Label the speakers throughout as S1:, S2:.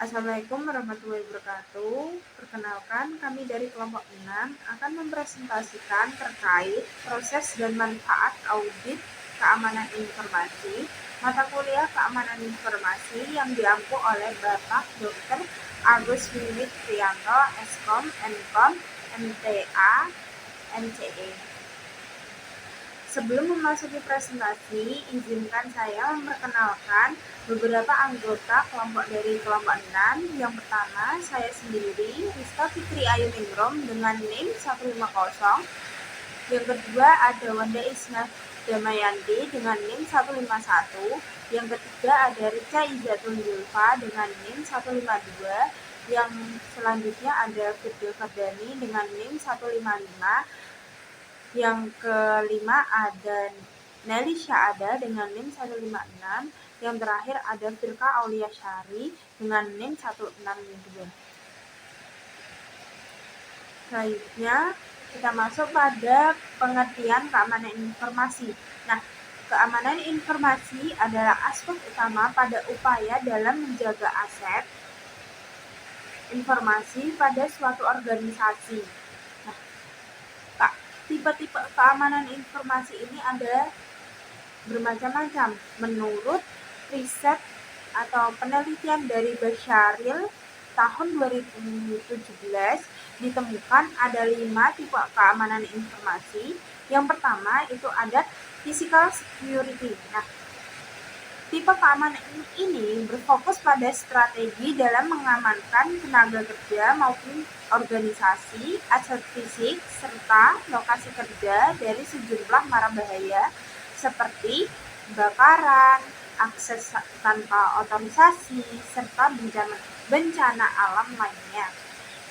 S1: Assalamualaikum warahmatullahi wabarakatuh. Perkenalkan, kami dari kelompok 6 akan mempresentasikan terkait proses dan manfaat audit keamanan informasi, mata kuliah keamanan informasi yang diampu oleh Bapak Dr. Agus Wiwit Priyanto, Eskom, Enkom, MTA, MCE. Sebelum memasuki presentasi, izinkan saya memperkenalkan beberapa anggota kelompok dari kelompok 6. Yang pertama, saya sendiri, Rizka Fitri Ayu Ningrum dengan NIM 150. Yang kedua, ada Wanda Isna Damayanti dengan NIM 151. Yang ketiga, ada Rica Izatun Zulfa dengan NIM 152. Yang selanjutnya ada Firdaus Fardani dengan NIM 155. Yang kelima ada Nelly Syahada dengan NIM 156. Yang terakhir ada Firka Aulia Syari dengan NIM 162. Selanjutnya kita masuk pada pengertian keamanan informasi. Nah, keamanan informasi adalah aspek utama pada upaya dalam menjaga aset informasi pada suatu organisasi. Tipe-tipe keamanan informasi ini ada bermacam-macam. Menurut riset atau penelitian dari Basharil tahun 2017 ditemukan ada 5 tipe keamanan informasi. Yang pertama itu ada physical security. Nah, tipe keamanan ini berfokus pada strategi dalam mengamankan tenaga kerja maupun organisasi, aset fisik, serta lokasi kerja dari sejumlah mara bahaya seperti kebakaran, akses tanpa otorisasi, serta bencana alam lainnya.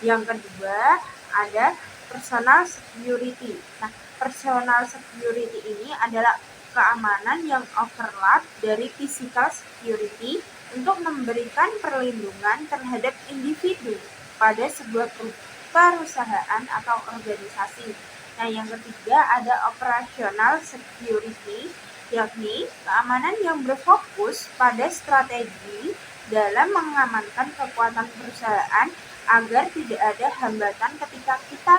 S1: Yang kedua ada personal security. Nah, personal security ini adalah keamanan yang overlap dari physical security untuk memberikan perlindungan terhadap individu pada sebuah perusahaan atau organisasi. Nah, yang ketiga ada operational security, yakni keamanan yang berfokus pada strategi dalam mengamankan kekuatan perusahaan agar tidak ada hambatan ketika kita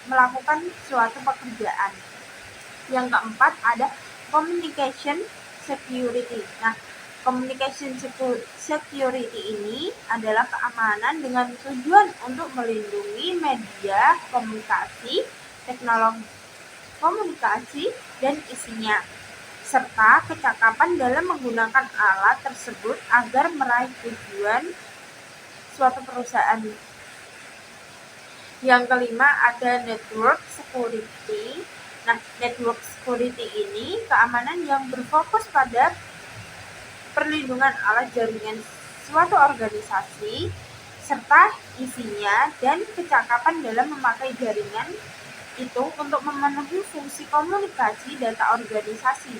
S1: melakukan suatu pekerjaan. Yang keempat ada communication security. Nah, communication security ini adalah keamanan dengan tujuan untuk melindungi media komunikasi, teknologi komunikasi, dan isinya, serta kecakapan dalam menggunakan alat tersebut agar meraih tujuan suatu perusahaan. Yang kelima ada network security. Nah, network security ini keamanan yang berfokus pada perlindungan alat jaringan suatu organisasi serta isinya dan kecakapan dalam memakai jaringan itu untuk memenuhi fungsi komunikasi data organisasi.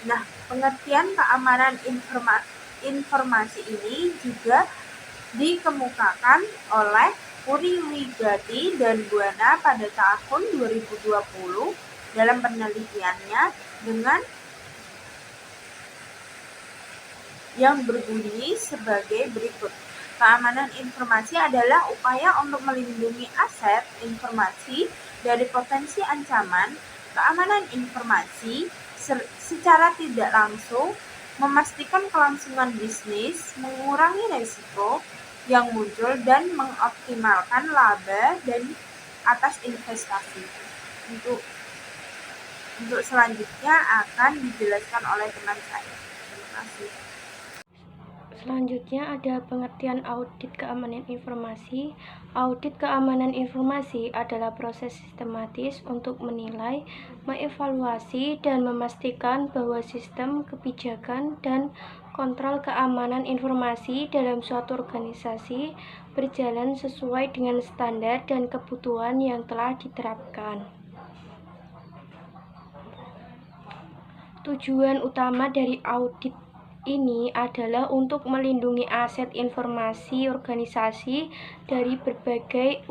S1: Nah, pengertian keamanan informasi ini juga dikemukakan oleh Puri Wigati dan Buana pada tahun 2020 dalam penelitiannya dengan yang berbunyi sebagai berikut. Keamanan informasi adalah upaya untuk melindungi aset informasi dari potensi ancaman. Keamanan informasi secara tidak langsung memastikan kelangsungan bisnis, mengurangi risiko yang muncul dan mengoptimalkan laba dan atas investasi. Untuk selanjutnya akan dijelaskan oleh teman saya. Terima kasih.
S2: Selanjutnya ada pengertian audit keamanan informasi. Audit keamanan informasi adalah proses sistematis untuk menilai, mengevaluasi, dan memastikan bahwa sistem kebijakan dan kontrol keamanan informasi dalam suatu organisasi berjalan sesuai dengan standar dan kebutuhan yang telah diterapkan. Tujuan utama dari audit ini adalah untuk melindungi aset informasi organisasi dari berbagai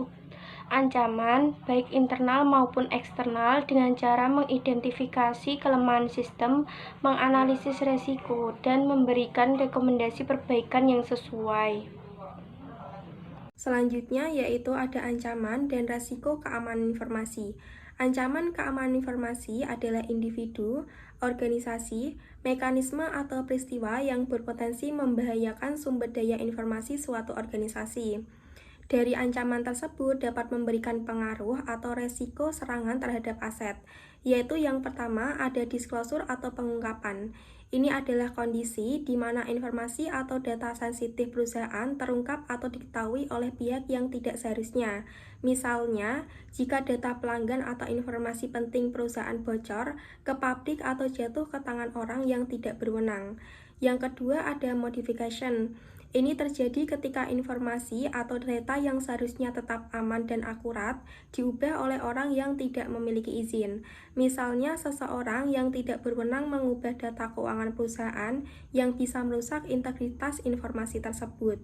S2: ancaman, baik internal maupun eksternal, dengan cara mengidentifikasi kelemahan sistem, menganalisis resiko, dan memberikan rekomendasi perbaikan yang sesuai.
S3: Selanjutnya yaitu ada ancaman dan resiko keamanan informasi. Ancaman keamanan informasi adalah individu, organisasi, mekanisme atau peristiwa yang berpotensi membahayakan sumber daya informasi suatu organisasi. Dari ancaman tersebut dapat memberikan pengaruh atau resiko serangan terhadap aset, yaitu yang pertama ada disclosure atau pengungkapan. Ini adalah kondisi di mana informasi atau data sensitif perusahaan terungkap atau diketahui oleh pihak yang tidak seharusnya. Misalnya, jika data pelanggan atau informasi penting perusahaan bocor ke publik atau jatuh ke tangan orang yang tidak berwenang. Yang kedua ada modification. Ini terjadi ketika informasi atau data yang seharusnya tetap aman dan akurat diubah oleh orang yang tidak memiliki izin. Misalnya, seseorang yang tidak berwenang mengubah data keuangan perusahaan yang bisa merusak integritas informasi tersebut.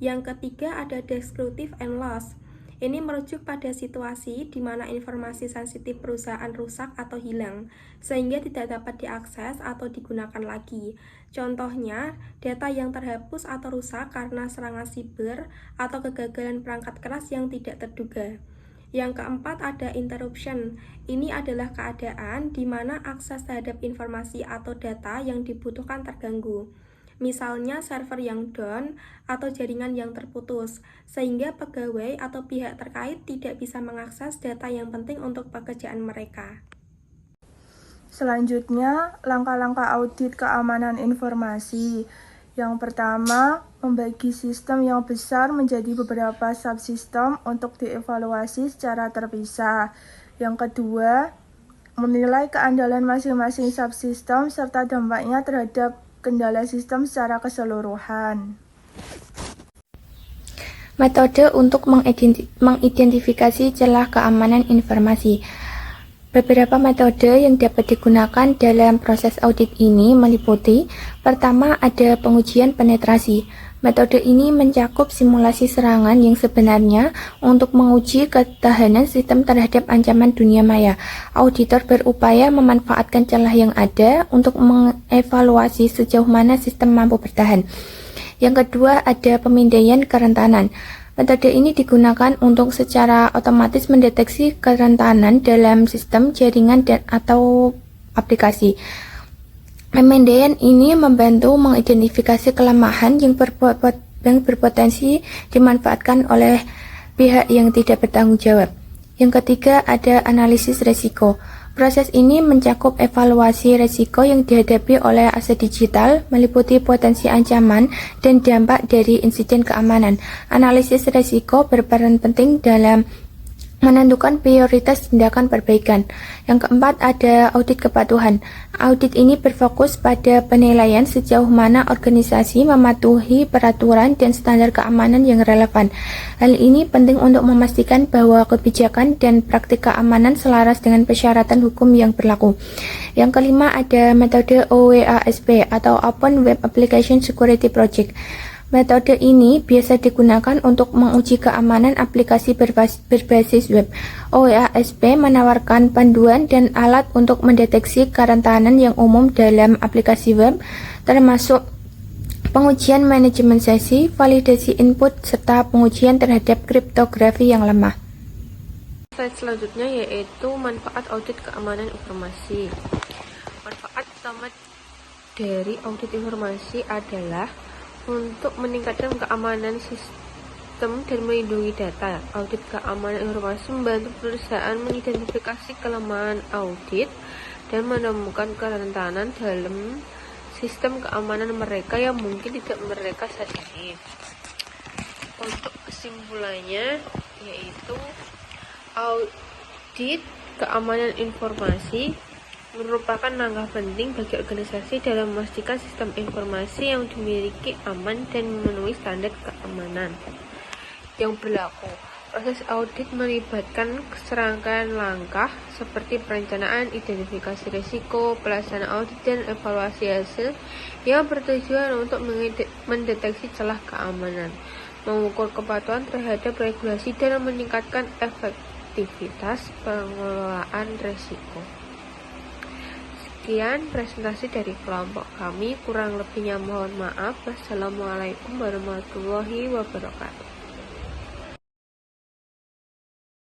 S3: Yang ketiga ada destructive and loss. Ini merujuk pada situasi di mana informasi sensitif perusahaan rusak atau hilang, sehingga tidak dapat diakses atau digunakan lagi. Contohnya, data yang terhapus atau rusak karena serangan siber atau kegagalan perangkat keras yang tidak terduga. Yang keempat ada interruption. Ini adalah keadaan di mana akses terhadap informasi atau data yang dibutuhkan terganggu. Misalnya server yang down atau jaringan yang terputus, sehingga pegawai atau pihak terkait tidak bisa mengakses data yang penting untuk pekerjaan mereka.
S4: Selanjutnya, langkah-langkah audit keamanan informasi. Yang pertama, membagi sistem yang besar menjadi beberapa subsistem untuk dievaluasi secara terpisah. Yang kedua, menilai keandalan masing-masing subsistem serta dampaknya terhadap kendala sistem secara keseluruhan.
S5: Metode untuk mengidentifikasi celah keamanan informasi. Beberapa metode yang dapat digunakan dalam proses audit ini meliputi: pertama, ada pengujian penetrasi. Metode ini mencakup simulasi serangan yang sebenarnya untuk menguji ketahanan sistem terhadap ancaman dunia maya. Auditor berupaya memanfaatkan celah yang ada untuk mengevaluasi sejauh mana sistem mampu bertahan. Yang kedua, ada pemindaian kerentanan. Metode ini digunakan untuk secara otomatis mendeteksi kerentanan dalam sistem, jaringan, atau aplikasi. Pemindaian ini membantu mengidentifikasi kelemahan yang berpotensi dimanfaatkan oleh pihak yang tidak bertanggung jawab. Yang ketiga, ada analisis resiko. Proses ini mencakup evaluasi risiko yang dihadapi oleh aset digital, meliputi potensi ancaman dan dampak dari insiden keamanan. Analisis risiko berperan penting dalam menentukan prioritas tindakan perbaikan. Yang keempat, ada audit kepatuhan. Audit ini berfokus pada penilaian sejauh mana organisasi mematuhi peraturan dan standar keamanan yang relevan. Hal ini penting untuk memastikan bahwa kebijakan dan praktik keamanan selaras dengan persyaratan hukum yang berlaku. Yang kelima, ada metode OWASP atau Open Web Application Security Project. Metode ini biasa digunakan untuk menguji keamanan aplikasi berbasis web. OWASP menawarkan panduan dan alat untuk mendeteksi kerentanan yang umum dalam aplikasi web, termasuk pengujian manajemen sesi, validasi input, serta pengujian terhadap kriptografi yang lemah.
S6: Slide selanjutnya yaitu manfaat audit keamanan informasi. Manfaat utama dari audit informasi adalah untuk meningkatkan keamanan sistem dan melindungi data. Audit keamanan informasi membantu perusahaan mengidentifikasi kelemahan audit dan menemukan kerentanan dalam sistem keamanan mereka yang mungkin tidak mereka sadari. Untuk kesimpulannya yaitu audit keamanan informasi merupakan langkah penting bagi organisasi dalam memastikan sistem informasi yang dimiliki aman dan memenuhi standar keamanan yang berlaku. Proses audit melibatkan serangkaian langkah seperti perencanaan, identifikasi risiko, pelaksanaan audit, dan evaluasi hasil yang bertujuan untuk mendeteksi celah keamanan. mengukur kepatuhan terhadap regulasi, dan meningkatkan efektivitas pengelolaan risiko. Sekian presentasi dari kelompok kami, kurang lebihnya mohon maaf. Wassalamualaikum warahmatullahi wabarakatuh.